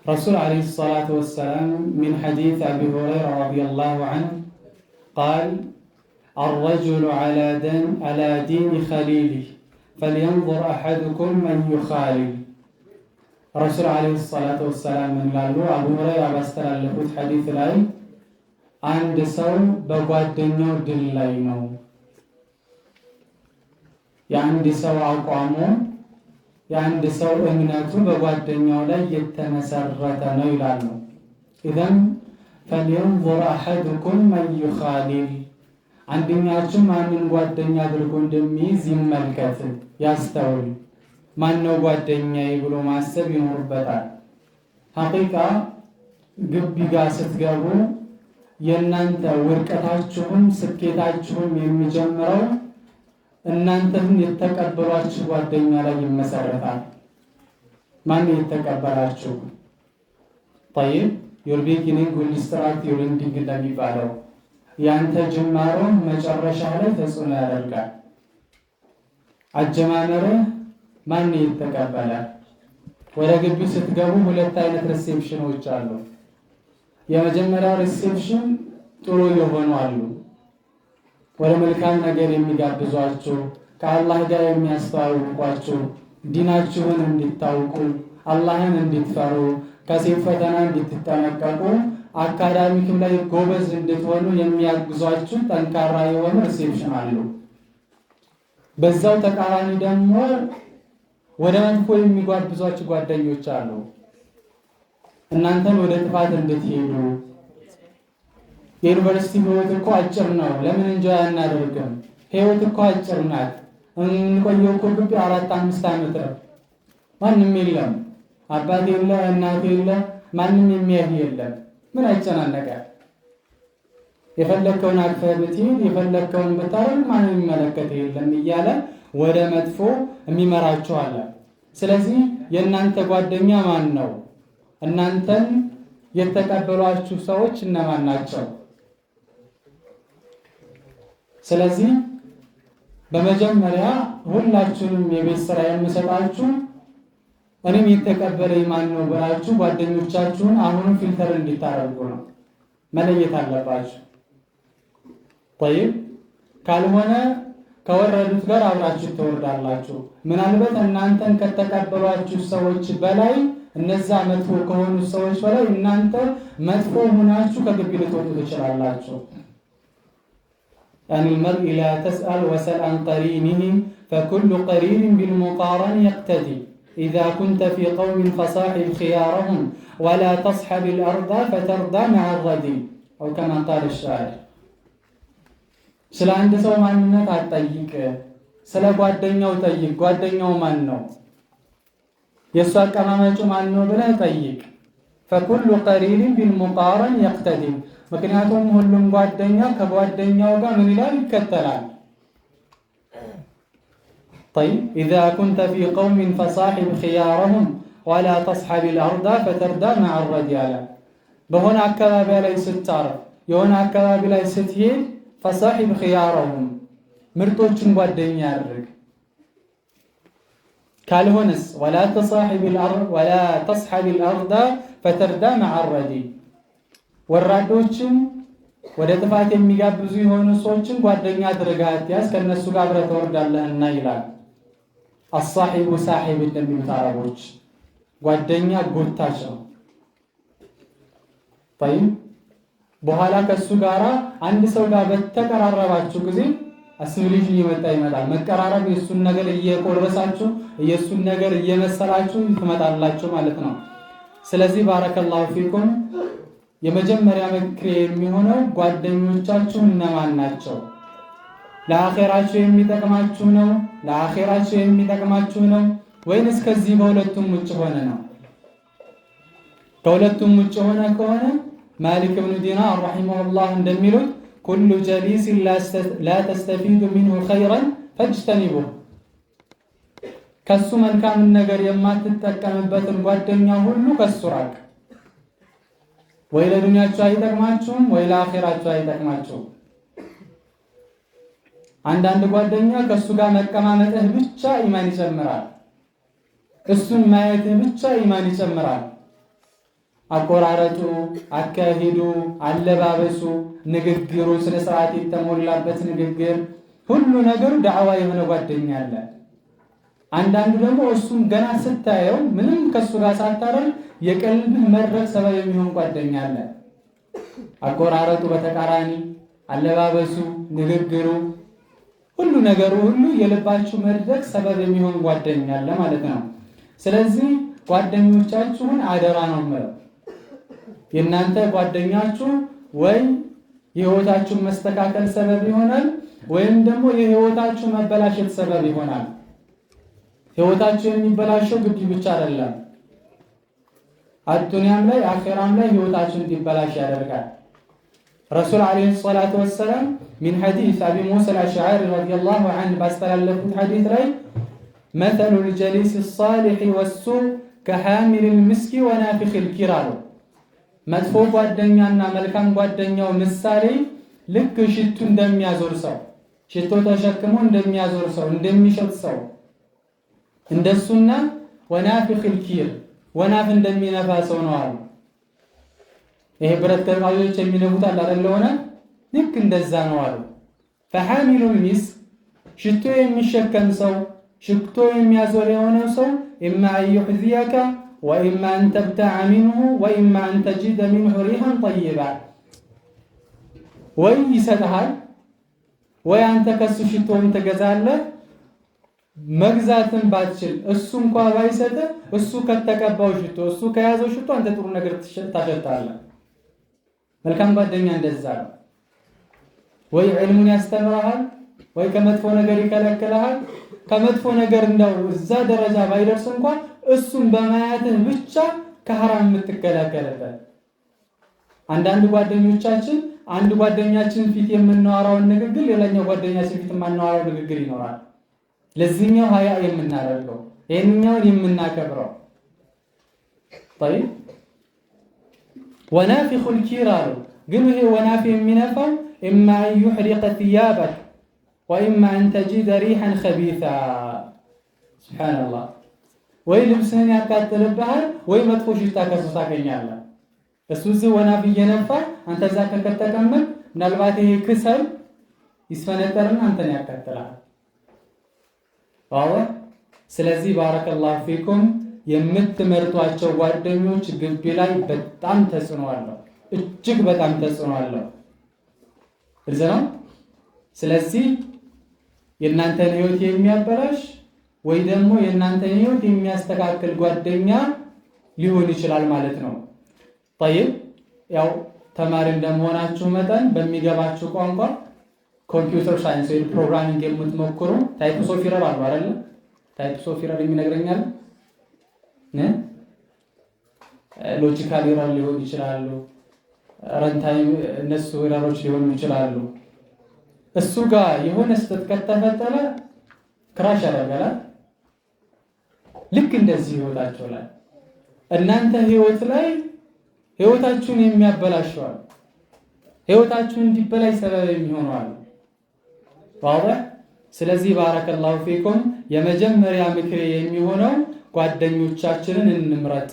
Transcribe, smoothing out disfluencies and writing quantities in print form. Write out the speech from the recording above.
رسول عليه الصلاة والسلام من حديث أبي هريرة رضي الله عنه قال الرجل على دين خليله فلينظر أحدكم من يخالل رسول عليه الصلاة والسلام من قالوا أبو هريرة باستلالفوت حديث لاي عند سو بጓደኛው ድል ላይ ነው የአንድ ሰው አቋሙ የአንድ ሰው እምነቱ በጓደኛው ላይ የተመሰረተ ነው ይላሉ إذن فلينظر أحدكم من يخالل አንደኛችሁ ማንን ጓደኛ አድርጎ እንደሚይዝ ይመልከት ያስተውል ማን ነው ጓደኛዬ ብሎ ማሰብ ይኖርበታል ሐቂቃ ግቢ ጋር ስትገቡ የእናንተ ውርቀታችሁም ስኬታችሁም የሚጀምረው እናንተን የተቀበሏችሁ ጓደኛ ላይ ይመሰረታል ማን የተቀበላችሁ طيب your beginning will start your ending እንደሚባለው ያንተ ጅማሮ መጨረሻ ላይ ተጽዕኖ ያደርጋል አጀማመርህ ማን የተቀበለ ወደ ግቢ ስትገቡ ሁለት አይነት ሪሴፕሽኖች አሉ የመጀመሪያው ሪሴፕሽን ጥሩ የሆኑ አሉ ወደ መልካም ነገር የሚጋብዟችሁ ከአላህ ጋር የሚያስተዋውቋችሁ ዲናችሁን እንድታውቁ አላህን እንድትፈሩ ከሴት ፈተና እንድትጠነቀቁ አካዳሚክም ላይ ጎበዝ እንድትሆኑ የሚያግዟችሁ ጠንካራ የሆኑ ሪሴፕሽን አሉ በዛው ተቃራኒ ደግሞ ወደ መጥፎ የሚጋብዟችሁ ጓደኞች አሉ እናንተን ወደ ጥፋት እንድትሄዱ የዩኒቨርሲቲ ህይወት እኮ አጭር ነው ለምን እንጃ ያናደርግም ህይወት እኮ አጭር ናት እንቆየው እኮ ግቢ 4-5 ዓመት ነው ማንንም የለም አባቴ የለ እናቴ የለ ማንንም የሚያይ የለም ምን አይጨናነቀ የፈለከውን አክፈብቲ የፈለከውን በታረም ማንንም ይመለከት የለም እያለ ወደ መጥፎ የሚመራችሁ አለ ስለዚህ የእናንተ ጓደኛ ማን ነው እናንተን የተቀበሏችሁ ሰዎች እነማን ናቸው ስለዚህ በመጀመሪያ ሁላችሁም የቤት ስራ የምሰጣችሁ እኔም የተቀበለኝ ማን ነው ብላችሁ ጓደኞቻችሁን አሁን ፊልተር እንድታረጉ ነው መለየት አለባችሁ طيب ካልሆነ ከወረዱት ጋር አብራችሁ ትወርዳላችሁ ምናልባት እናንተን ከተቀበሏችሁ ሰዎች በላይ እነዛ መጥፎ ከሆኑ ሰዎች በላይ እናንተ መጥፎ ሆናችሁ ከግቢ ልትወጡ ትችላላችሁ يعني المرء لا تسأل وسل عن قرينه فكل قرين بالمقارن يقتدي إذا كنت في قوم فصاحب خيارهم ولا تصحب الأرض فترضى مع الردي أو كما قال الشاعر ስለ አንድ ሰው ማንነት አትጠይቅ ስለ ጓደኛው ጠይቅ ጓደኛው ማን ነው የሱ አቀማመጡ ማን ነው ብለህ ጠይቅ فكل قرين بالمقارن يقتدي ምክንያቱም ሁሉም ጓደኛ ከጓደኛው ጋር ምን ይላል ይከተላል طيب إذا كنت في قوم فصاحب خيارهم ولا تصحب الأرض فتردى مع الرجال በሆነ አካባቢ ላይ ስትታረፍ የሆነ አካባቢ ላይ ስትሄድ فصاحب خيارهم ምርጦችን ጓደኛ ያድርግ ካልሆነስ ولا تصاحب الأرض ولا تصحب الأرض فتردى مع الرجل ወራዶችን ወደ ጥፋት የሚጋብዙ የሆኑ ሰዎችን ጓደኛ አድርጋት ያስ ከነሱ ጋር አብረህ ትወርዳለህና ይላል الصاحب صاحب እንደሚሉት አረቦች ጓደኛ ጎታች ነው طيب በኋላ ከሱ ጋራ አንድ ሰው ጋር በተቀራረባችሁ ጊዜ አሲሚሌሽን ይመጣል መቀራረብ የሱን ነገር እየቆረሳችሁ የሱን ነገር እየመሰላችሁ ትመጣላችሁ ማለት ነው ስለዚህ ባረከላሁ ፊኩም የመጀመሪያ ምክር የሚሆነው ጓደኞቻችሁ እነማን ናቸው ለአኺራችሁ የሚጠቅማችሁ ነው ለአኺራችሁ የሚጠቅማችሁ ነው ወይንስ ከዚህ በሁለቱም ውጭ ሆነ ነው ከሁለቱም ውጭ ሆነ ከሆነ ማሊክ ኢብኑ ዲናር ረሂመሁላህ እንደሚሉት ኩሉ ጀሊስ ላ ተስተፊዱ ሚንሁ ኸይራን ፈጅተኒቡ ከሱ መልካም ነገር የማትጠቀምበትን ጓደኛ ሁሉ ከሱ ራቅ ወይ ለዱንያችሁ አይጠቅማችሁም ወይ ለአኺራችሁ አይጠቅማችሁም አንዳንድ ጓደኛ ከሱ ጋር መቀማመጥህ ብቻ ኢማን ይጨምራል እሱን ማየትህ ብቻ ኢማን ይጨምራል አቆራረጡ፣ አካሄዱ፣ አለባበሱ፣ ንግግሩ፣ ስነ ስርዓት የተሞላበት ንግግር፣ ሁሉ ነገሩ ዳዕዋ የሆነ ጓደኛ አለ። አንዳንዱ ደግሞ እሱም ገና ስታየው ምንም ከሱ ጋር ሳታረል የቀልብህ መድረክ ሰበብ የሚሆን ጓደኛ አለ። አቆራረጡ በተቃራኒ፣ አለባበሱ፣ ንግግሩ፣ ሁሉ ነገሩ ሁሉ የልባችሁ መድረክ ሰበብ የሚሆን ጓደኛ አለ ማለት ነው። ስለዚህ ጓደኞቻችሁን አደራ ነው የምለው። የእናንተ ጓደኛችሁ ወይ የህይወታችሁ መስተካከል ሰበብ ይሆናል ወይም ደግሞ የህይወታችሁ መበላሸት ሰበብ ይሆናል። ህይወታችሁ የሚበላሸው ግድ ብቻ አይደለም፣ አዱንያም ላይ አኺራም ላይ ህይወታችሁ እንዲበላሽ ያደርጋል። ረሱል ዓለይሂ ሰላቱ ወሰላም ሚን ሐዲስ አቢ ሙሳ አልአሽዓሪ ረዲየላሁ ዐንሁ ባስተላለፉት ሐዲስ ላይ መተሉል ጀሊስ ሳሊሕ ወሱእ ከሐሚሊል ምስኪ ወናፊኺል ኪር አሉ። መጥፎ ጓደኛና መልካም ጓደኛው ምሳሌ ልክ ሽቱ እንደሚያዞር ሰው፣ ሽቶ ተሸክሞ እንደሚያዞር ሰው፣ እንደሚሸጥ ሰው እንደሱና ወናፊኺል ኪር ወናፍ እንደሚነፋ ሰው ነው አሉ። ይሄ ብረት ቀርቃዮች የሚነፉት አለ አይደል? ሆነ ልክ እንደዛ ነው አሉ። ፈሐሚሉል ሚስክ ሽቶ የሚሸከም ሰው፣ ሽቶ የሚያዞር የሆነው ሰው ኢማ አዩሕዚየከ ወኢማ አን ተብተዐ ሚንሁ ወኢማ አን ተጂደ ሚንሁ ሪሐን ጠይባ፣ ወይ ይሰጥሃል ወይ አንተ ከሱ ሽቶን ትገዛለህ። መግዛትን ባትችል እሱ እንኳ ባይሰጥህ እሱ ከተቀባው ሽቶ እሱ ከያዘው ሽቶ አንተ ጥሩ ነገር ታሸታለህ። መልካም ጓደኛ እንደዛ ነው። ወይ ዕልሙን ያስተምርሃል ወይ ከመጥፎ ነገር ይከለክልሃል። ከመጥፎ ነገር እንደው እዛ ደረጃ ባይደርስ እንኳን እሱን በማያትህ ብቻ ከሐራም የምትከላከልበት። አንዳንድ ጓደኞቻችን አንድ ጓደኛችን ፊት የምናወራውን ንግግር ሌላኛው ጓደኛችን ፊት የማናወራው ንግግር ይኖራል። ለዚህኛው ሀያ የምናደርገው ይሄንኛውን የምናከብረው طيب ወናፊኹል ኪር አሉ። ግን ይሄ ወናፊ የሚነፋው ኢማ አን ዩሕሪቀ ثያበክ ወኢማ አን ተጂደ ሪሐን ኸቢሳ። ሱብሓነላህ። ወይ ልብስህን ያቃጥልብሃል ወይ መጥፎ ሽታ ከሱ ታገኛለህ። እሱ እዚህ ወናፊ እየነፋ አንተ እዛ ከተቀመጥ ምናልባት ይሄ ክሰል ይስፈነጠርና አንተን ያቃጥላል። ስለዚህ ባረከላሁ ፊኩም የምትመርጧቸው ጓደኞች ግቢ ላይ በጣም ተጽዕኖ አለው፣ እጅግ በጣም ተጽዕኖ አለው። እዛ ነው። ስለዚህ የእናንተን ህይወት የሚያበላሽ ወይ ደግሞ የእናንተን ህይወት የሚያስተካክል ጓደኛ ሊሆን ይችላል ማለት ነው። طيب ያው ተማሪ እንደመሆናችሁ መጠን በሚገባችሁ ቋንቋ ኮምፒውተር ሳይንስ ወይ ፕሮግራሚንግ የምትሞክሩ ታይፕስ ኦፍ ኤረር አሉ አይደል? ታይፕስ ኦፍ ኤረር የሚነግረኛል ሎጂካል ኤረር ሊሆን ይችላሉ፣ ረንታይም እነሱ ኤረሮች ሊሆኑ ይችላሉ። እሱ ጋር የሆነ ስህተት ከተፈጠረ ክራሽ ያደርጋል። ልክ እንደዚህ ህይወታችሁ ላይ እናንተ ህይወት ላይ ህይወታችሁን የሚያበላሸዋል፣ ህይወታችሁን እንዲበላሽ ሰበብ የሚሆነዋል። ዋضح። ስለዚህ ባረከላሁ ፊኩም የመጀመሪያ ምክሬ የሚሆነው ጓደኞቻችንን እንምረጥ።